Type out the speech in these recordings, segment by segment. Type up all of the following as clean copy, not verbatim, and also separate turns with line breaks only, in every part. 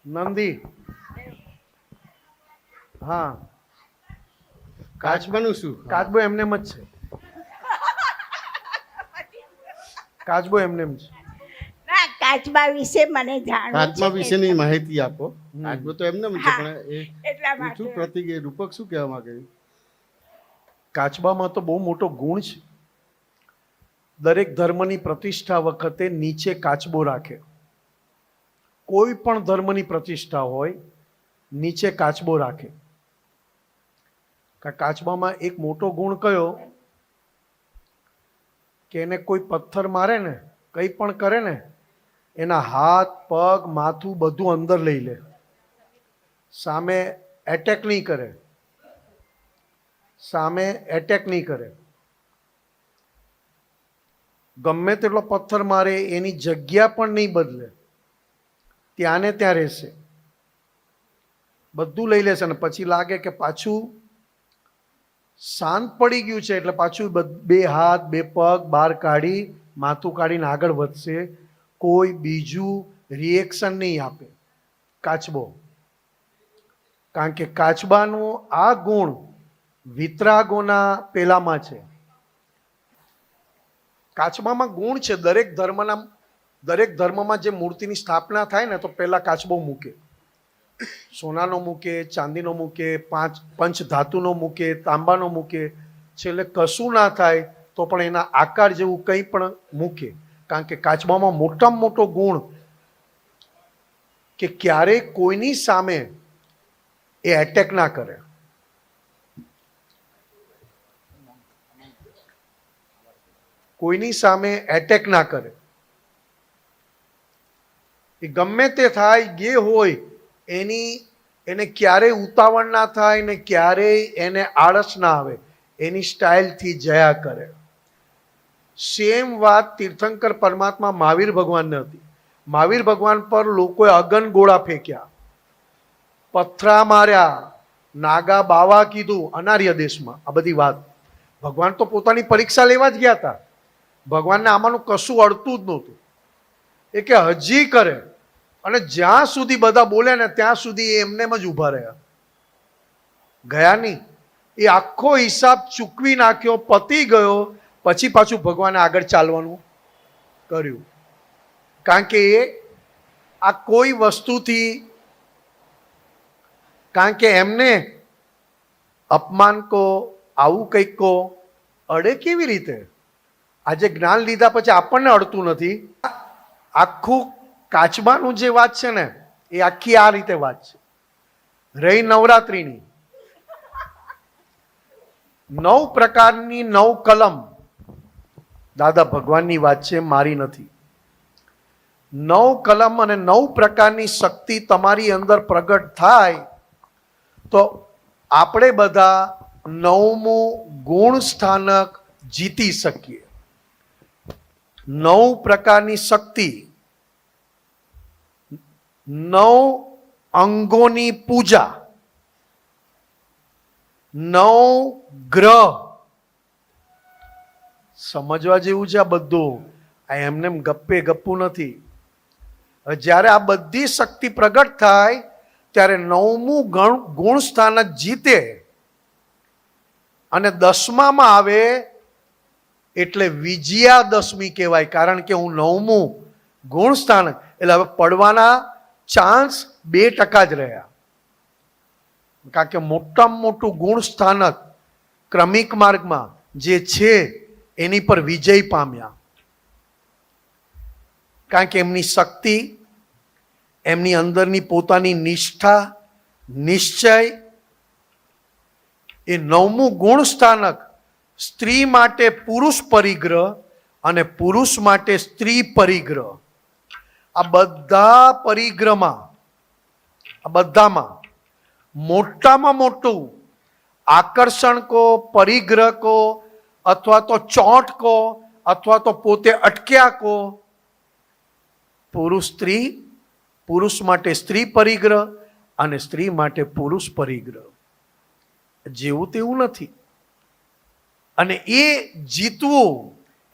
નંદી. હા,
કાચબાનું શું?
કાચબો એમનેમ જ છે. કાચબો એમનેમ છે.
ના, કાચબા વિશે મને જાણવું
કાચબા
છે
વિશેની માહિતી આપો. કાચબો તો એમને જ છે,
હા,
પણ એ
એટલા
શું
માટે
પ્રતિક, એ રૂપક શું કહેવા માંગે?
કાચબામાં તો બહુ મોટો ગુણ છે. દરેક ધર્મની પ્રતિષ્ઠા વખતે નીચે કાચબો રાખે. કોઈ પણ ધર્મની પ્રતિષ્ઠા હોય, નીચે કાચબો રાખે. કાચબામાં એક મોટો ગુણ કયો કે એને કોઈ પથ્થર મારે ને, કંઈ પણ કરે ને, એના હાથ પગ માથું બધું અંદર લઈ લે. સામે એટેક નહીં કરે. સામે એટેક નહીં કરે. ગમે તેટલો પથ્થર મારે એની જગ્યા પણ નહીં બદલે, ત્યાં ને ત્યાં રહેશે. બધું લઈ લેશે ને પછી લાગે કે પાછું શાંત પડી ગયું છે એટલે પાછું બે હાથ બે પગ બહાર કાઢી માથું કાઢીને આગળ વધશે. કોઈ બીજું રિએક્શન નહીં આપે કાચબો. કારણ કે કાચબાનું આ ગુણ વિતરાગોના પેલામાં છે. કાચબામાં ગુણ છે. દરેક ધર્મમાં જે મૂર્તિની સ્થાપના થાય ને તો પહેલા કાચબો મૂકે. સોનાનો મૂકે, ચાંદીનો મૂકે, પંચ ધાતુનો મૂકે, તાંબાનો મૂકે. છેલ્લે કશું ના થાય તો પણ એના આકાર જેવું કંઈ પણ મૂકે. કારણ કે કાચબામાં મોટામાં મોટો ગુણ કે ક્યારેય કોઈની સામે એ એટેક ના કરે. કોઈની સામે એટેક ના કરે. એ ગમે તે થાય જે હોય એને ક્યારેય ઉતાવળ ના થાય ને ક્યારેય એને આળસ ના આવે. એની સ્ટાઇલથી જયા કરે. સેમ વાત તીર્થંકર પરમાત્મા મહાવીર ભગવાનને હતી. મહાવીર ભગવાન પર લોકોએ અગન ગોળા ફેંક્યા, પથરા માર્યા, નાગા બાવા કીધું અનાર્ય દેશમાં. આ બધી વાત ભગવાન તો પોતાની પરીક્ષા લેવા જ ગયા હતા. ભગવાનને આમાંનું કશું અડતું જ નહોતું. એ કે હજી કરે. અને જ્યાં સુધી બધા બોલ્યા ને ત્યાં સુધી એ એમનેમ જ ઊભા રહ્યા, ગયા નહીં. એ આખો હિસાબ ચૂકવી નાખ્યો, પતી ગયો. પછી પાછું ભગવાને આગળ ચાલવાનું કર્યું. કારણ કે એ આ કોઈ વસ્તુથી, કારણ કે એમને અપમાન કો આવું કંઈક કો અડે કેવી રીતે? આજે જ્ઞાન લીધા પછી આપણને અડતું નથી. આખું કાચબાનું જે વાત છે ને એ આખી આ રીતે વાત છે. રહી નવરાત્રિની 9 પ્રકારની 9 કલમ દાદા ભગવાનની વાત છે, મારી નથી. 9 કલમ અને 9 પ્રકારની શક્તિ તમારી અંદર પ્રગટ થાય તો આપણે બધા 9મું ગુણ સ્થાનક જીતી શકીએ. 9 પ્રકારની શક્તિ, 9 અંગોની પૂજા, 9 ગ્રહ. સમજવા જેવું છે આ બધું. આ એમને ગપ્પે ગપ્પું નથી. જ્યારે આ બધી શક્તિ પ્રગટ થાય ત્યારે 9મું ગુણ સ્થાનક જીતે અને 10મામાં આવે એટલે વિજયાદશમી કહેવાય. કારણ કે હું 9મું ગુણ સ્થાનક, એટલે હવે પડવાના ચાન્સ 2% જ રહ્યા. કારણ કે મોટામાં મોટું ગુણ સ્થાનક ક્રમિક માર્ગમાં જે છે એની પર વિજય પામ્યા. કારણ કે એમની શક્તિ, એમની અંદરની પોતાની નિષ્ઠા, નિશ્ચય. એ 9મું ગુણ સ્થાનક સ્ત્રી માટે પુરુષ પરિગ્રહ અને પુરુષ માટે સ્ત્રી પરિગ્રહ. આ બધા પરિગ્રહમાં, આ બધામાં મોટામાં મોટું આકર્ષણ કો, પરિગ્રહ કો, અથવા તો ચોંટ કો, અથવા તો પોતે અટક્યા કો, પુરુષ સ્ત્રી, પુરુષ માટે સ્ત્રી પરિગ્રહ અને સ્ત્રી માટે પુરુષ પરિગ્રહ. જેવું તેવું નથી. અને એ જીતવું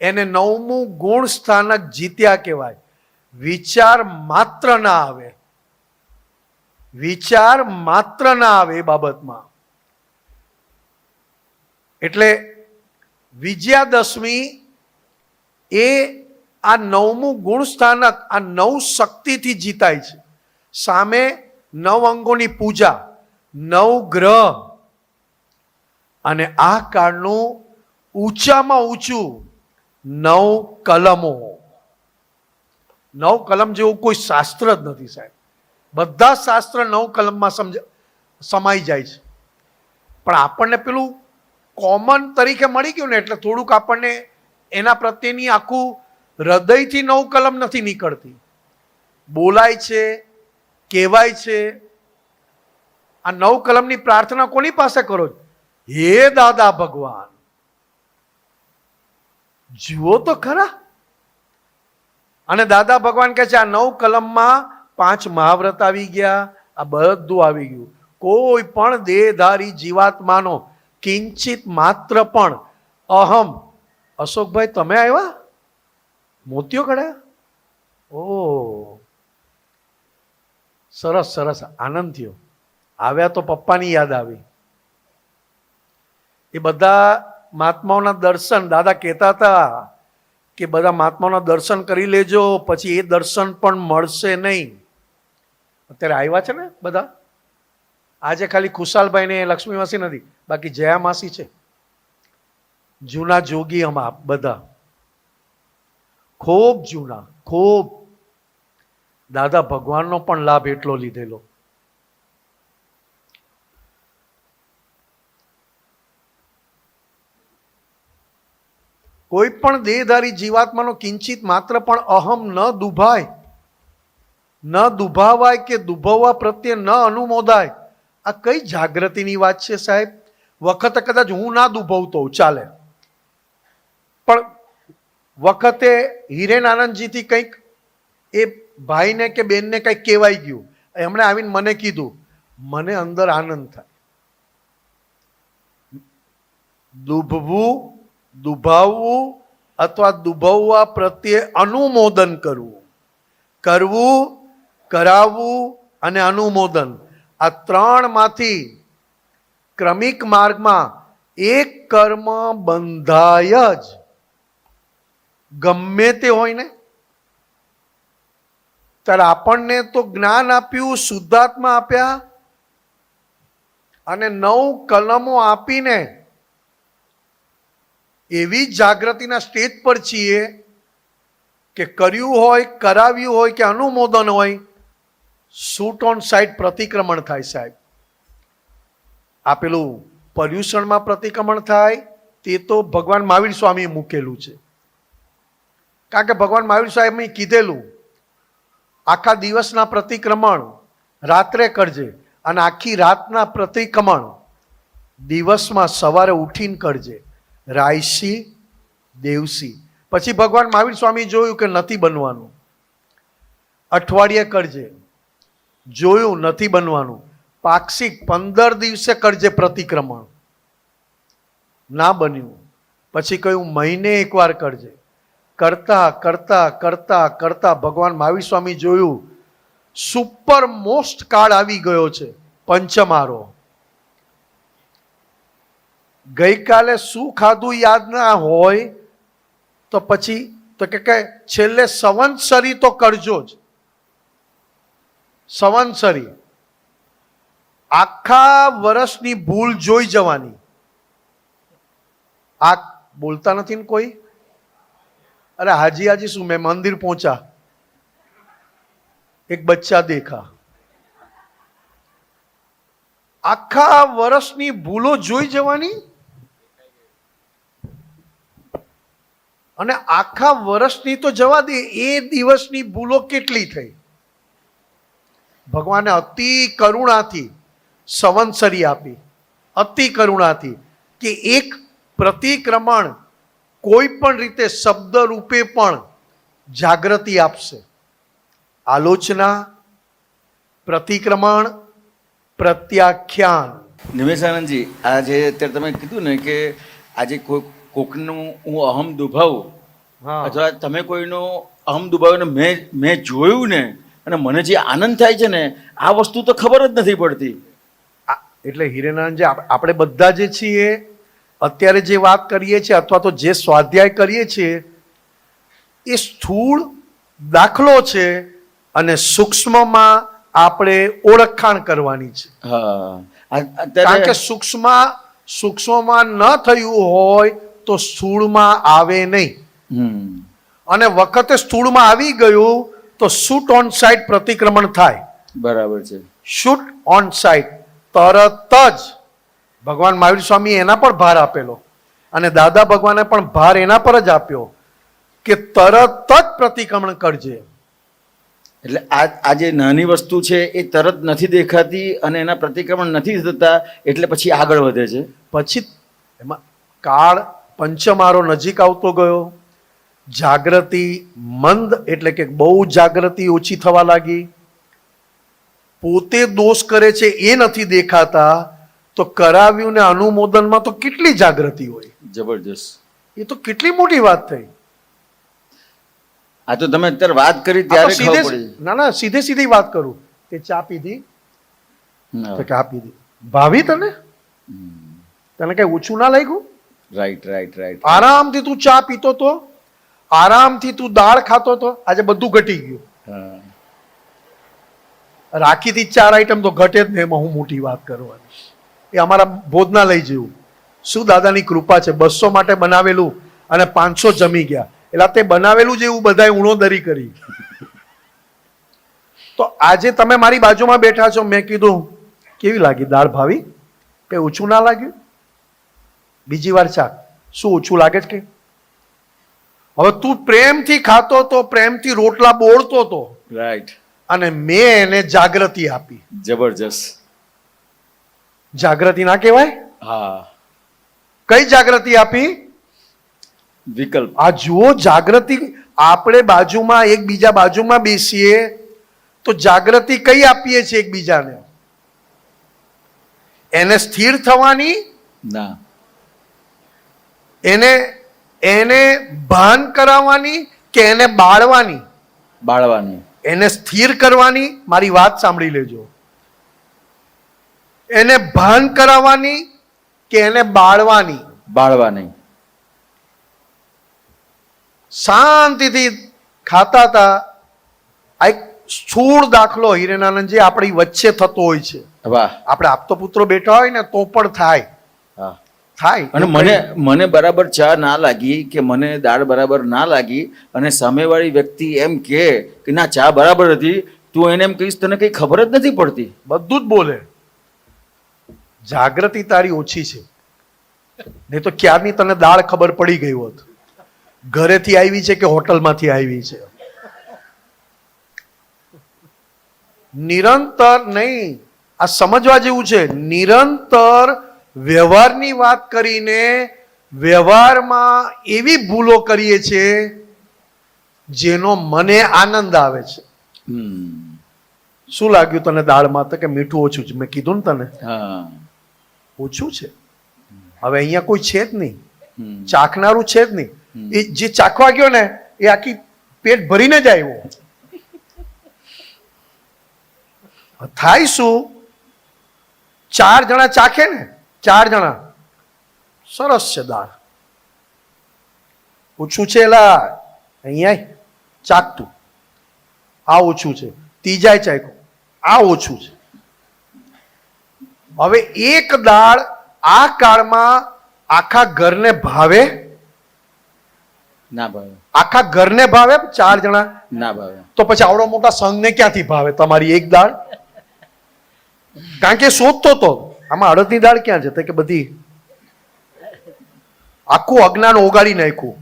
એને 9મું ગુણ સ્થાનક જીત્યા કહેવાય. વિચાર માત્ર ના આવે. વિચાર માત્ર ના આવે એ બાબતમાં. એટલે વિજયાદશમી એ આ 9મું ગુણ સ્થાનક, આ 9 શક્તિથી જીતાય છે. સામે 9 અંગોની પૂજા, 9 ગ્રહ, અને આ કાળનું ઊંચામાં ઊંચું 9 કલમો. 9 કલમ જેવું કોઈ શાસ્ત્ર જ નથી સાહેબ. બધા શાસ્ત્ર 9 કલમમાં સમાઈ જાય છે. પણ આપણને પેલું કોમન તરીકે મળી ગયું ને, એટલે થોડુંક આપણને એના પ્રત્યેની આખું હૃદયથી 9 કલમ નથી નીકળતી. બોલાય છે, કહેવાય છે. આ 9 કલમની પ્રાર્થના કોની પાસે કરો છો? હે દાદા ભગવાન, જુઓ તો ખરા. અને દાદા ભગવાન કહે છે આ 9 કલમમાં 5 મહાવ્રત આવી ગયા, આ બધું આવી ગયું. કોઈ પણ દેહધારી જીવાત્માનો કિંચિત માત્ર પણ અહમ. અશોકભાઈ તમે આવ્યા? મોતિયો કઢાયા? ઓ સરસ સરસ, આનંદ થયો. આવ્યા તો પપ્પાની યાદ આવી. એ બધા મહાત્માઓના દર્શન, દાદા કહેતા હતા કે બધા મહાત્માઓના દર્શન કરી લેજો, પછી એ દર્શન પણ મળશે નહીં. અત્યારે આવ્યા છે ને બધા. આજે ખાલી ખુશાલભાઈ ને લક્ષ્મી માસી નથી, બાકી જયા માસી છે. જૂના જોગી અમા બધા, ખૂબ જૂના, ખૂબ. દાદા ભગવાનનો પણ લાભ એટલો લીધેલો. કોઈ પણ દેહધારી જીવાત્માનો કિંચિત માત્ર પણ અહમ ન દુભાય, ન દુભાવાય કે દુભવવા પ્રત્યે ન અનુમોદાય. આ કઈ જાગૃતિની વાત છે સાહેબ? વખતે કદાચ હું ના દુભવતો ચાલે, પણ વખતે હિરેન આનંદજીથી કંઈક એ ભાઈને કે બેનને કંઈક કહેવાઈ ગયું, એમણે આવીને મને કીધું, મને અંદર આનંદ થાય. દુભવું, દુભાવવું અથવા દુભવવા પ્રત્યે અનુમોદન કરવું. કરવું, કરાવવું અને અનુમોદન, આ 3 માંથી ક્રમિક માર્ગમાં એક કર્મ બંધાય જ, ગમે તે હોય ને. ત્યારે આપણને તો જ્ઞાન આપ્યું, શુદ્ધાત્મા આપ્યા, અને 9 કલમો આપીને એવી જાગૃતિના સ્ટેજ પર છીએ કે કર્યું હોય, કરાવ્યું હોય કે અનુમોદન હોય, શૂટ ઓન સાઇટ પ્રતિક્રમણ થાય સાહેબ. આપેલું પર્યુષણમાં પ્રતિક્રમણ થાય તે તો ભગવાન મહાવીર સ્વામીએ મૂકેલું છે. કારણ કે ભગવાન મહાવીર સ્વામીએ કીધેલું આખા દિવસના પ્રતિક્રમણ રાત્રે કરજે, અને આખી રાતના પ્રતિક્રમણ દિવસમાં સવારે ઉઠીને કરજે. રાયસી, દેવસી. પછી ભગવાન મહાવીર સ્વામી જોયું કે નથી બનવાનું. અઠવાડિયે કરજે, જોયું નથી બનવાનું. પાક્ષિક 15 દિવસે કરજે પ્રતિક્રમણ, ના બન્યું. પછી કહ્યું મહિને એકવાર કરજે. કરતા કરતા કરતા કરતા ભગવાન મહાવીર સ્વામી જોયું સુપર મોસ્ટ કાળ આવી ગયો છે, પંચમારો. ગઈકાલે શું ખાધું યાદ ના હોય તો પછી તો કે છેલ્લે સંવત્સરી તો કરજો જ. સંવત્સરી આખા વર્ષની ભૂલ જોઈ જવાની. આ બોલતા નથી ને કોઈ? અરે હાજી હાજી શું, મેં મંદિર પહોંચા, એક બચ્ચા દેખા. આખા વર્ષની ભૂલો જોઈ જવાની, અને આખા વર્ષની તો જવા દે, એ દિવસની ભૂલો કેટલી થઈ. ભગવાને અતિ કરુણાથી સંવત્સરી આપી, અતિ કરુણાથી, કે એક પ્રતિક્રમણ કોઈ પણ રીતે શબ્દ રૂપે પણ જાગૃતિ આપશે. આલોચના, પ્રતિક્રમણ, પ્રત્યાખ્યાન.
નિમેશાનંદજી, આ જે અત્યારે તમે કીધું ને કે આજે કોકનું હું અહમ દુભાવું, અથવા તમે કોઈનો અહમ દુભાવ્યો મેં જોયું ને, અને મને જે આનંદ થાય છે ને આ વસ્તુ તો ખબર જ નથી પડતી.
એટલે હિરેનાનજી આપણે બધા જે છીએ અત્યારે જે વાત કરીએ છીએ અથવા તો જે સ્વાધ્યાય કરીએ છીએ એ સ્થૂળ દાખલો છે અને સૂક્ષ્મમાં આપણે ઓળખાણ કરવાની છે.
હા
કારણ કે
અત્યારે
સૂક્ષ્મમાં ન થયું હોય તો સ્થૂળમાં આવે નહીં, અને વખતે સ્થૂળમાં આવી ગયું તો શૂટ ઓન સાઇટ પ્રતિક્રમણ થાય.
બરાબર છે.
શૂટ ઓન સાઇટ તરત જ ભગવાન મહાવીર સ્વામી એના પર ભાર આપેલો અને દાદા ભગવાને પણ ભાર એના પર જ આપ્યો કે તરત જ પ્રતિક્રમણ કરજે.
એટલે આ જે નાની વસ્તુ છે એ તરત નથી દેખાતી અને એના પ્રતિક્રમણ નથી થતા એટલે પછી આગળ વધે છે.
પછી એમાં કાળ પંચમારો નજીક આવતો ગયો, જાગૃતિ મંદ એટલે કે બહુ જાગૃતિ ઓછી થવા લાગી, પોતે દોષ કરે છે એ નથી દેખાતા, તો કરાવ્યું ને અનુમોદનમાં તો કેટલી જાગૃતિ હોય.
જબરજસ્ત.
એ તો કેટલી મોટી વાત થઈ.
આ તો તમે અત્યારે વાત કરી
આ તો
ત્યારે ખબર પડી.
ના સીધી વાત કરું કે ચા પીધી તો કે આ પીધી, ભાવી તને કઈ ઓછું ના લાગ્યું?
Right right right.
આરામથી તું ચા પીતો તો, આરામથી તું દાળ ખાતો તો, આજે બધું ઘટી ગયું.
હા
રાખીથી 4 આઈટમ તો ઘટે જ નહીં, એમાં હું મોટી વાત કરવાની. એ અમારા ભોજનાલય જેવું. શું દાદાની કૃપા છે, 200 માટે બનાવેલું અને 500 જમી ગયા. એટલે તે બનાવેલું જ એવું બધાએ ઉણોદરી કરી. તો આજે તમે મારી બાજુમાં બેઠા છો, મેં કીધું કેવી લાગી દાળ, ભાવી? કઈ ઓછું ના લાગ્યું? બીજી વાર ચાખ, શું ઓછું લાગે છે કે? હવે તું પ્રેમથી ખાતો તો, પ્રેમથી રોટલા બોળતો તો,
રાઈટ.
અને મેં એને જાગૃતિ આપી.
જબરજસ્ત.
જાગૃતિ ના કહેવાય?
હા.
કઈ જાગૃતિ આપી?
વિકલ્પ.
આ જુઓ જાગૃતિ. આપણે બાજુમાં એકબીજા બાજુમાં બેસીએ તો જાગૃતિ કઈ આપીએ છીએ એકબીજાને? એને સ્થિર થવાની,
ના,
એને ભાન કરાવવાની કે એને બાળવાની?
બાળવાની.
એને સ્થિર કરવાની. મારી વાત સાંભળી લેજો. એને ભાન કરાવવાની કે એને બાળવાની?
બાળવાની.
શાંતિથી ખાતા હતા. આ એક સ્થૂળ દાખલો હિરેનાનંદજી આપણી વચ્ચે થતો હોય છે.
વાહ.
આપણે આપતો પુત્રો બેઠા હોય ને તો પણ થાય.
હા
થાય.
અને મને બરાબર ચા ના લાગી કે મને દાળ બરાબર ના લાગી અને સામેવાળી વ્યક્તિ એમ કે ના ચા બરાબર હતી, તું એને એમ કહીશ તને કઈ ખબર જ નથી પડતી.
બધું જ બોલે. જાગૃતિ તારી ઓછી છે, નહીં તો ક્યારની તને દાળ ખબર પડી ગઈ હોત. ઘરેથી આવી છે કે હોટલમાંથી આવી છે. નિરંતર નહીં, આ સમજવા જેવું છે. નિરંતર વ્યવહારની વાત કરીને વ્યવહારમાં એવી ભૂલો કરીએ છીએ જેનો મને આનંદ આવે છે. શું લાગ્યું તને દાળમાં? તો કે મીઠું ઓછું છે. મેં કીધું ને તને
હા
ઓછું છે. હવે અહીંયા કોઈ છે જ નહીં, ચાખનારું છે જ નહીં. એ જે ચાખવા ગયો ને એ આખી પેટ ભરીને જ આવ્યો. થાય શું? 4 જણા ચાખે ને, 4 જણા, સરસ છે દાળ, ઓછું છે એલા અહીંયા ચાખતું, આ ઓછું છે. ત્રીજાએ ચાખ્યું, આ ઓછું છે. હવે એક દાળ આ કાળમાં આખા ઘરને ભાવે?
ના ભાવે.
આખા ઘરને ભાવે? 4 જણા
ના ભાવે.
તો પછી આવડો મોટા સંઘને ક્યાંથી ભાવે તમારી એક દાળ? કારણ કે શોધતો તો આમાં અડદની દાળ ક્યાં છે, તો કે બધી આખું અજ્ઞાન ઓગાળી નાખ્યું.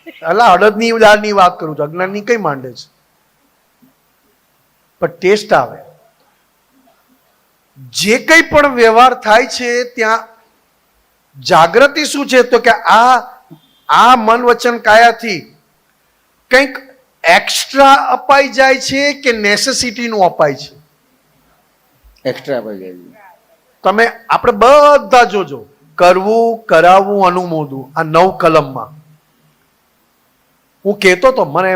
એટલે અડદની દાળની વાત કરું છું, અજ્ઞાનની કઈ માંડે છે? પણ ટેસ્ટ આવે. જે કંઈ પણ વ્યવહાર થાય છે ત્યાં જાગૃતિ શું છે? તો કે આ મન વચન કાયાથી કંઈક એક્સ્ટ્રા અપાઈ જાય છે કે નેસેસિટીનું અપાય છે?
એક્સ્ટ્રા ભાઈ ગઈ.
તમે આપણે બધા જોજો, કરવું, કરાવવું, અનુમોદવું, આ 9 કલમમાં હું કહેતો તો મને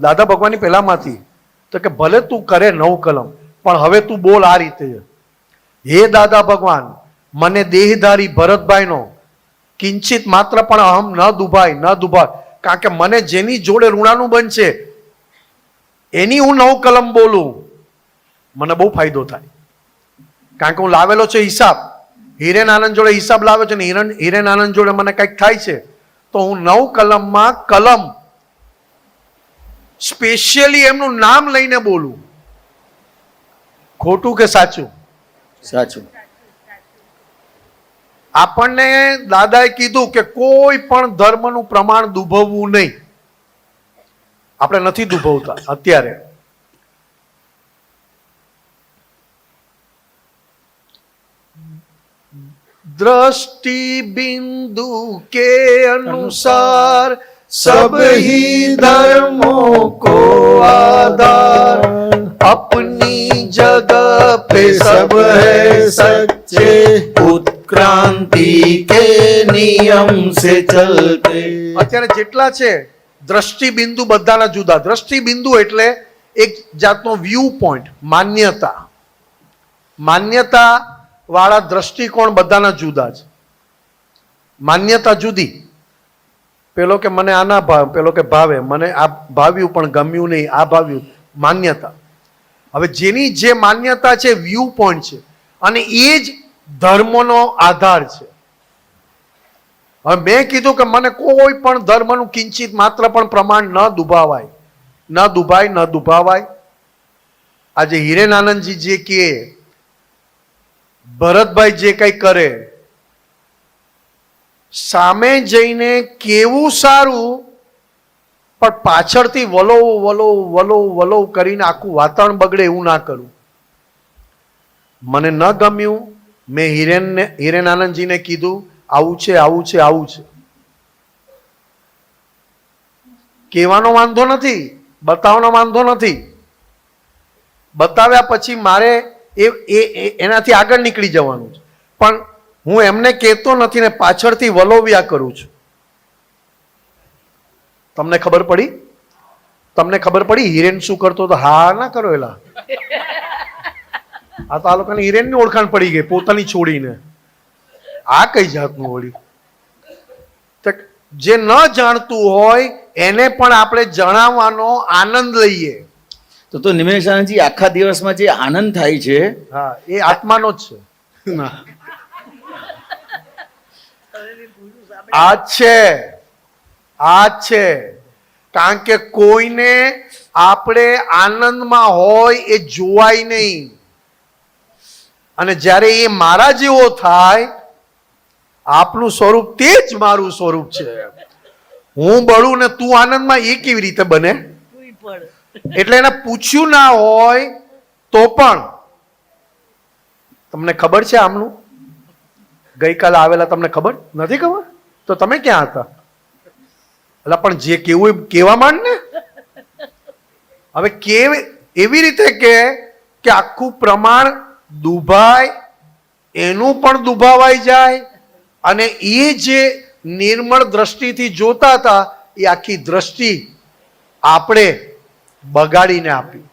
દાદા ભગવાનની પહેલામાંથી તો કે ભલે તું કરે 9 કલમ, પણ હવે તું બોલ આ રીતે, હે દાદા ભગવાન, મને દેહધારી ભરતભાઈનો કિંચિત માત્ર પણ અહમ ન દુભાય, કારણ કે મને જેની જોડે ઋણાનું બનશે એની હું 9 કલમ બોલું, મને બહુ ફાયદો થાય. કારણ કે હું લાવેલો છે હિસાબ, હિરેન આનંદ જોડે હિસાબ લાવે છે ને હિરેન આનંદ જોડે મને કંઈક થાય છે, તો હું 9 કલમમાં કલમ સ્પેશિયલી એમનું નામ લઈને બોલું. ખોટું કે સાચું?
સાચું.
આપણને દાદાએ કીધું કે કોઈ પણ ધર્મનું પ્રમાણ દુભવવું નહીં. આપણે નથી દુભવતા અત્યારે. दृष्टि बिंदु के अनुसार सब ही धर्मों को आधार, अपनी जगह पे सब है सच्चे, उत्क्रांति के नियम से चलते. અત્યારે જેટલા છે દ્રષ્ટિ બિંદુ બધાના જુદા. દ્રષ્ટિ બિંદુ એટલે એક જાતનો વ્યૂ પોઈન્ટ, માન્યતા વાળા દ્રષ્ટિકોણ બધાના જુદા છે. માન્યતા જુદી. પેલો કે મને આ ના ભાવે, પેલો કે ભાવે, મને આ ભાવ્યું પણ ગમ્યું નહીં, આ ભાવ્યું. માન્યતા. હવે જેની જે માન્યતા છે વ્યૂ પોઈન્ટ છે, અને એ જ ધર્મનો આધાર છે. હવે મેં કીધું કે મને કોઈ પણ ધર્મનું કિંચિત માત્ર પણ પ્રમાણ ન દુભાવાય. આજે હિરેન આનંદજી જે કહે, ભરતભાઈ જે કઈ કરે, સામે જઈને કેવું સારું, પણ પાછળથી વલો કરીને આખું વાતાવરણ બગડે એવું ના કરું. મને ન ગમ્યું, મેં હિરેન આનંદજીને કીધું આવું છે. કહેવાનો વાંધો નથી, બતાવવાનો વાંધો નથી. બતાવ્યા પછી મારે એનાથી આગળ નીકળી જવાનું છે, પણ હું એમને કહેતો નથી ને પાછળથી વલોવ્યા કરું છું. તમને ખબર પડી હિરેન શું કરતો હતો? હા ના કરો એલા. આ તો આ લોકોને હિરેનની ઓળખાણ પડી ગઈ પોતાની છોડીને. આ કઈ જાતનું વળી? જે ન જાણતું હોય એને પણ આપણે જણાવવાનો આનંદ લઈએ.
તો નિમેશ આનંદજી, આખા દિવસમાં જે આનંદ થાય છે,
હા, એ આત્માનો જ છે. આ છે. કારણ કે કોઈને આપણે આનંદમાં હોય એ જોવાય નહીં, અને જ્યારે એ મારા જેવો થાય, આપનું સ્વરૂપ તે જ મારું સ્વરૂપ છે. હું બળું ને તું આનંદમાં, એ કેવી રીતે બને? એટલે એને પૂછ્યું ના હોય તો પણ તમને ખબર છે આમનું? ગઈકાલે આવેલા, તમને ખબર નથી? ખબર તો તમે ક્યાં હતા? એટલે પણ જે કેવું કેવા માંડ ને. હવે એવી રીતે કે આખું પ્રમાણ દુભાય, એનું પણ દુભાવાઈ જાય, અને એ જે નિર્મળ દ્રષ્ટિથી જોતા હતા એ આખી દ્રષ્ટિ આપણે બગાડીને આપી.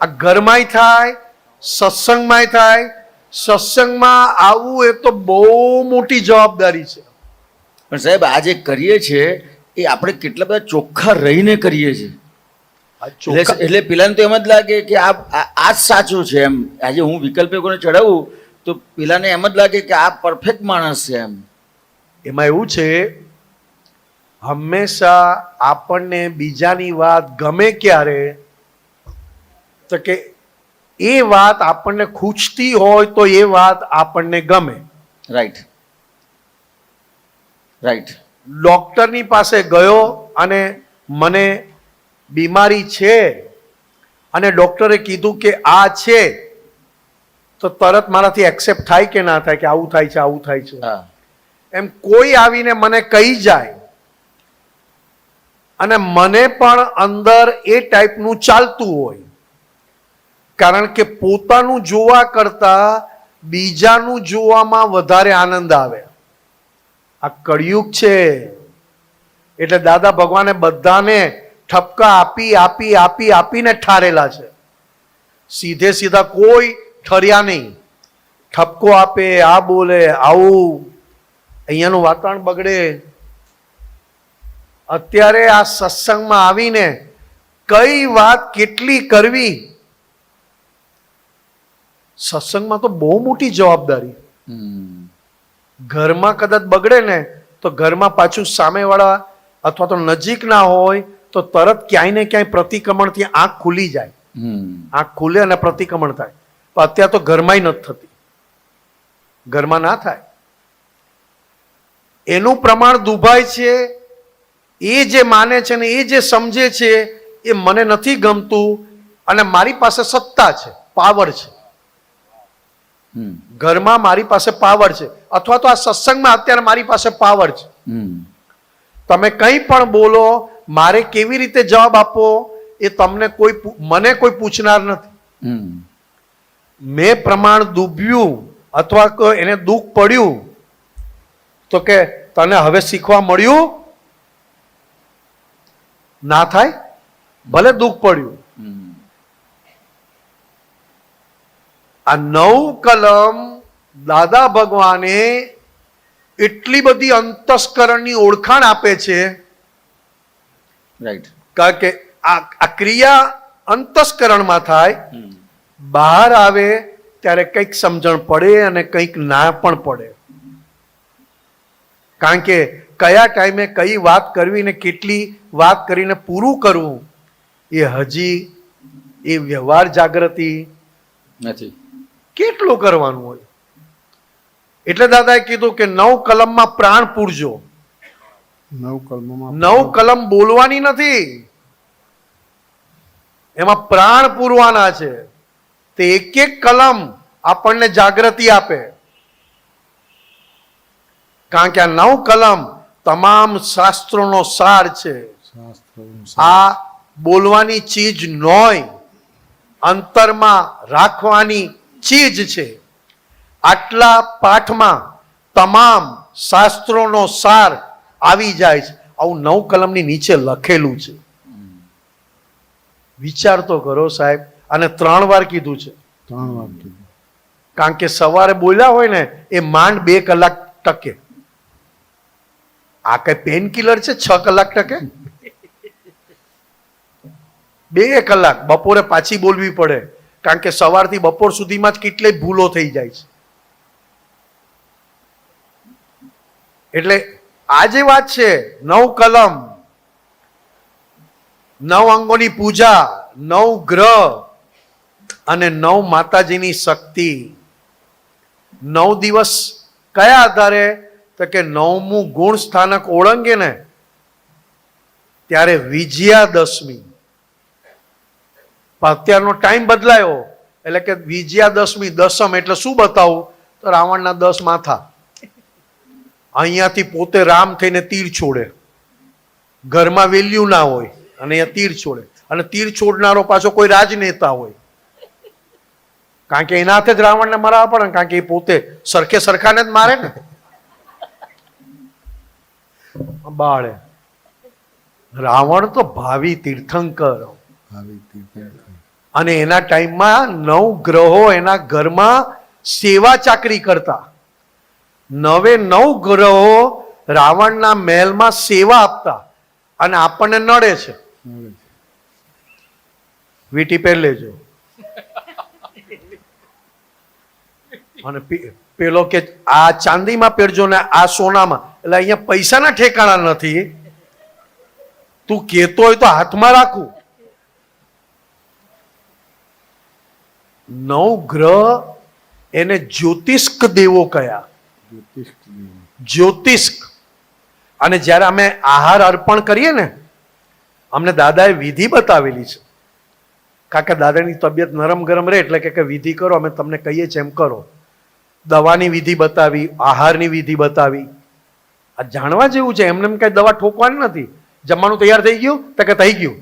આ ઘરમાંય થાય, સત્સંગમાંય થાય. સત્સંગમાં આવવું એ તો બહુ મોટી જવાબદારી છે.
પણ સાહેબ, આ જે કરીએ છીએ એ આપણે કેટલા બધા ચોખ્ખા રહીને કરીએ છીએ. એટલે પેલાને તો એમ જ લાગે કે આ જ સાચું છે એમ. આજે હું વિકલ્પે કોને ચડાવું તો પેલાને એમ જ લાગે કે આ પરફેક્ટ માણસ છે એમ.
એમાં એવું છે, હંમેશા આપણને બીજાની વાત ગમે ક્યારે, તો કે એ વાત આપણને ખૂંચતી હોય તો એ વાત આપણને ગમે.
રાઈટ.
ડોક્ટરની પાસે ગયો અને મને બીમારી છે, અને ડોક્ટરે કીધું કે આ છે, તો તરત મારાથી એક્સેપ્ટ થાય કે ના થાય કે આવું થાય છે. એમ કોઈ આવીને મને કહી જાય અને મને પણ અંદર એ ટાઈપનું ચાલતું હોય, કારણ કે પોતાનું જોવા કરતા બીજાનું જોવામાં વધારે આનંદ આવે. આ કળિયુગ છે, એટલે દાદા ભગવાને બધાને ઠપકા આપી આપી આપી આપીને ઠારેલા છે. સીધે સીધા કોઈ ઠર્યા નહીં. ઠપકો આપે, આ બોલે, આવું, અહીંયાનું વાતાવરણ બગડે. અત્યારે આ સત્સંગમાં આવીને કઈ વાત કેટલી કરવી, સત્સંગમાં તો બહુ મોટી જવાબદારી. ઘરમાં કદાચ બગડે ને તો ઘરમાં પાછું સામેવાળા અથવા તો નજીક ના હોય તો તરત ક્યાંય ને ક્યાંય પ્રતિક્રમણથી આંખ ખુલી જાય. આંખ ખુલે અને પ્રતિક્રમણ થાય. પણ અત્યારે તો ઘરમાંય નથી થતી, ઘરમાં ના થાય. એનું પ્રમાણ દુભાય છે. એ જે માને છે ને એ જે સમજે છે એ મને નથી ગમતું અને મારી પાસે સત્તા છે, પાવર છે. ઘરમાં મારી પાસે પાવર છે અથવા તો આ સત્સંગમાં અત્યારે મારી પાસે પાવર છે. તમે કંઈ પણ બોલો, મારે કેવી રીતે જવાબ આપવો એ તમને મને કોઈ પૂછનાર નથી. મેં પ્રમાણ દુભ્યું અથવા એને દુઃખ પડ્યું તો કે તને હવે શીખવા મળ્યું, ના થાય ભલે દુઃખ પડ્યું. આ 9 કલમ દાદા ભગવાને એટલી બધી અંતસ્કરણની ઓળખાણ આપે છે.
રાઈટ.
કારણ કે આ ક્રિયા અંતસ્કરણમાં થાય, બહાર આવે ત્યારે કંઈક સમજણ પડે અને કંઈક ના પણ પડે. કારણ કે કયા ટાઈમે કઈ વાત કરવી ને કેટલી વાત કરીને પૂરું કરવું એ હજી એ વ્યવહાર જાગૃતિ
નથી.
કેટલું કરવાનું હોય. એટલે દાદાએ કીધું કે 9 કલમમાં પ્રાણ પૂરજો.
9 કલમોમાં
9 કલમ બોલવાની નથી, એમાં પ્રાણ પૂરવાના છે. તે એક એક કલમ આપણને જાગૃતિ આપે. કારણ કે આ 9 કલમ તમામ શાસ્ત્રોનો સાર છે. આ બોલવાની ચીજ નોય, અંતરમાં રાખવાની ચીજ છે. આટલા પાઠમાં તમામ શાસ્ત્રોનો સાર આવી જાય છે. આવું 9 કલમની નીચે લખેલું છે. વિચાર તો કરો સાહેબ. અને 3 વાર કીધું છે.
3 વાર કીધું.
કારણ કે સવારે બોલ્યા હોય ને એ માંડ 2 કલાક ટકે. આ કઈ પેન કિલર છે 6 કલાક ટકે? 2 કલાક બપોરે પાછી બોલવી પડે. કારણ કે સવારથી બપોર સુધીમાં જ કેટલી ભૂલો થઈ જાય છે. એટલે આ જે વાત છે 9 કલમ, 9 અંગોની પૂજા, 9 ગ્રહ અને 9 માતાજીની શક્તિ. 9 દિવસ કયા આધારે? તો કે 9મું ગુણ સ્થાનક ઓળંગે ને ત્યારે વિજયાદશમી. અત્યારનો ટાઈમ બદલાયો એટલે કે વિજયાદશમી, દસમ એટલે શું બતાવું? તો રાવણના 10 માથા. અહીંયાથી પોતે રામ થઈને તીર છોડે. ઘરમાં વેલ્યુ ના હોય અને અહીંયા તીર છોડે. અને તીર છોડનારો પાછો કોઈ રાજનેતા હોય. કારણ કે એના હાથે જ રાવણને મરાવા પડે. કારણ કે એ પોતે સરખે સરખાને જ મારે ને. બાળે રાવણ તો ભાવિ તીર્થંકર. અને એના ટાઈમમાં 9 ગ્રહો એના ઘરમાં સેવા ચાકરી કરતા. 9 ગ્રહો રાવણના મહેલમાં સેવા આપતા અને આપણને નડે છે. વીટી પહેર લેજો. અને પેલો કે આ ચાંદીમાં પહેરજો ને આ સોનામાં. એટલે અહીંયા પૈસાના ઠેકાણા નથી. તું કહેતો હોય તો હાથમાં રાખું. 9 ગ્રહ એને જ્યોતિષ્ક દેવો કયા. જ્યોતિષ્ક. અને જ્યારે અમે આહાર અર્પણ કરીએ ને, અમને દાદાએ વિધિ બતાવેલી છે. કારણ કે દાદાની તબિયત નરમ ગરમ રહે એટલે કે વિધિ કરો, અમે તમને કહીએ છીએ એમ કરો. દવાની વિધિ બતાવી, આહારની વિધિ બતાવી. આ જાણવા જેવું છે. એમને એમ કઈ દવા ઠોકવાની નથી. જમવાનું તૈયાર થઈ ગયું તો કે થઈ ગયું.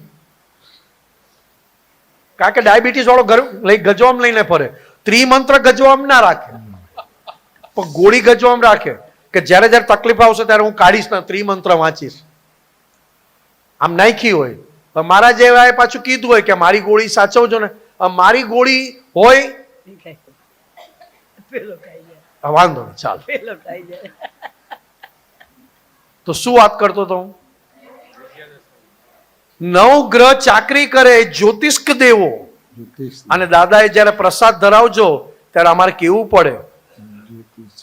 કારણ કે ડાયાબિટીસ વાળો ગજવામ લઈને ફરે. ત્રિમંત્ર ગજવામ ના રાખે, પણ ગોળી ગજવામ રાખે કે જ્યારે જ્યારે તકલીફ આવશે ત્યારે હું કાઢીશ ને ત્રિમંત્ર વાંચીશ. આમ નાખી હોય હવે મારા જેવાએ પાછું કીધું હોય કે મારી ગોળી સાચવજો ને. હવે મારી ગોળી હોય
પેલો ખાઈ જાય,
વાંધો નહીં, ચાલ.
પેલો ખાઈ જાય.
તો શું વાત કરતો હતો હું? નવગ્રહ ચાકરી કરે જ્યોતિષ્ક દેવો.
જ્યોતિષ
અને દાદાએ જ્યારે પ્રસાદ ધરાવજો ત્યારે અમારે કેવું પડે?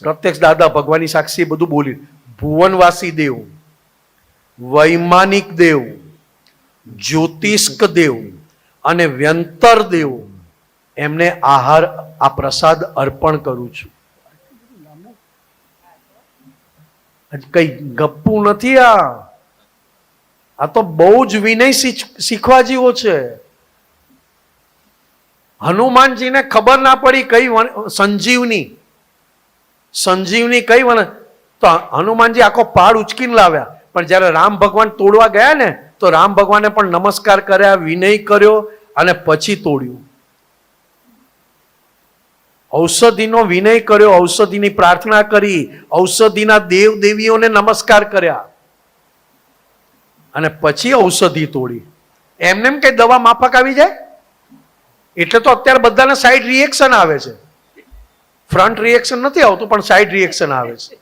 પ્રત્યક્ષ દાદા ભગવાનની સાક્ષી બધું બોલી. ભુવનવાસી દેવ, વૈમાનિક દેવ, જ્યોતિષ્ક દેવ અને વ્યંતર દેવ, એમને આહાર આ પ્રસાદ અર્પણ કરું છું. કઈ ગપ્પુ નથી આ તો બહુ જ વિનય શીખવા જેવો છે. હનુમાનજીને ખબર ના પડી કઈ સંજીવની કઈ તો હનુમાનજી આખો પહાડ ઉચકીને લાવ્યા. પણ જ્યારે રામ ભગવાન તોડવા ગયા ને તો રામ ભગવાને પણ નમસ્કાર કર્યા, વિનય કર્યો અને પછી તોડ્યું. ઔષધિનો વિનય કર્યો, ઔષધિની પ્રાર્થના કરી, ઔષધિના દેવ દેવીઓને નમસ્કાર કર્યા અને પછી ઔષધિ તોડી. એમને એમ કઈ દવા માફક આવી જાય? એટલે તો અત્યારે બધાને સાઈડ રિએક્શન આવે છે. ફ્રન્ટ રિએક્શન નથી આવતું પણ સાઈડ રિએક્શન આવે છે.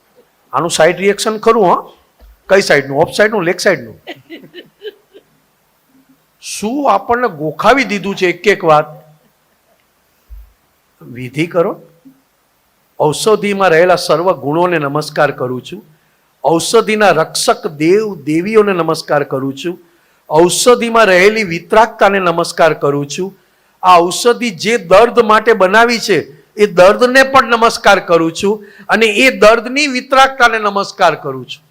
આનું સાઈડ રિએક્શન ખરું? હા, કઈ સાઈડનું? Of સાઈડનું, leg સાઈડનું? શું આપણને ગોખાવી દીધું છે એક એક વાત. વિધિ કરો. ઔષધિમાં રહેલા સર્વ ગુણોને નમસ્કાર કરું છું. ઔષધિના રક્ષક દેવ દેવીઓને નમસ્કાર કરું છું. ઔષધિમાં રહેલી વિતરાગતાને નમસ્કાર કરું છું. આ ઔષધિ જે દર્દ માટે બનાવી છે એ દર્દને પણ નમસ્કાર કરું છું અને એ દર્દની વિતરાગતાને નમસ્કાર કરું છું.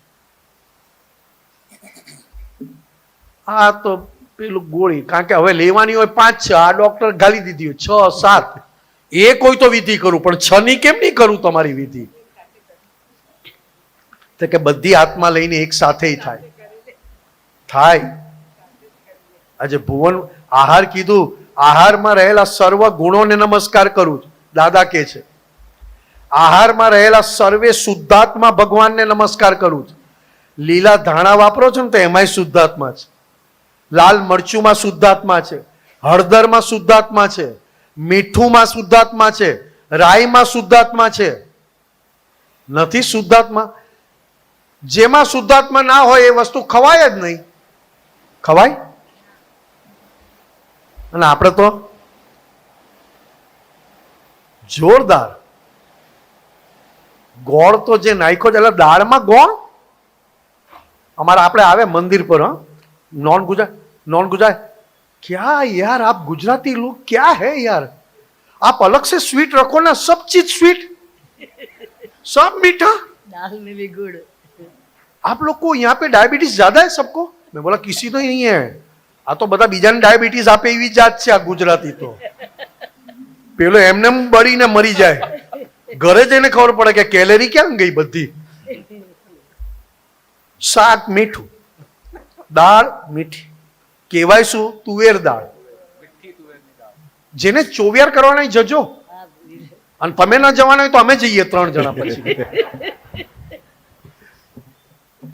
આ તો પેલું ગોળી, કારણ કે હવે લેવાની હોય 5 6, આ ડોક્ટર ગાલી દીધી હોય 6 7. એ કોઈ તો વિધિ કરું, પણ 6 ની કેમ નહીં કરું તમારી વિધિ? તો કે બધી આત્મા લઈને એક સાથે થાય. આજે ભુવન આહાર કીધું, આહારમાં રહેલા સર્વ ગુણોને નમસ્કાર કરું છું. દાદા કે છે આહારમાં રહેલા સર્વે શુદ્ધાત્મા ભગવાનને નમસ્કાર કરું છું. લીલા ધાણા વાપરો છો ને તો એમાંય શુદ્ધાત્મા છે. લાલ મરચુમાં શુદ્ધાત્મા છે, હળદરમાં શુદ્ધાત્મા છે, મીઠુંમાં શુદ્ધાત્મા છે, રાઈમાં શુદ્ધાત્મા છે. નથી શુદ્ધાત્મા? જેમાં શુદ્ધાત્મા ના હોય એ વસ્તુ ખવાય જ નહીં. ખવાય? અને આપણે તો જોરદાર ગોળ તો જે નાખ્યો છે, એટલે દાળમાં ગોળ. અમારા આપણે આવે મંદિર પર, नॉन गुजरात क्या यार, आप गुजराती लोग क्या है यार, आप अलग से स्वीट रखो ना, सब चीज स्वीट, सब मीठा,
दाल में भी गुड़.
आप लोग को यहाँ पे डायबिटीज ज्यादा है सबको? मैं बोला किसी तो ही नहीं है, आ तो बता बीजा ने डायबिटीज आपे एवी जात છે આ ગુજરાતી તો. પેલો એમને બળીને મરી જાય, ઘરે જઈને ખબર પડે કે કેલેરી ક્યાં ગઈ બધી. શાક મીઠું, દાળ મીઠી, કહેવાય શું? તુવેર દાળ. જેને ચોવિયાર કરવાના જજો, અને તમે ના જવાના હોય તો અમે જઈએ 3 જણા પછી.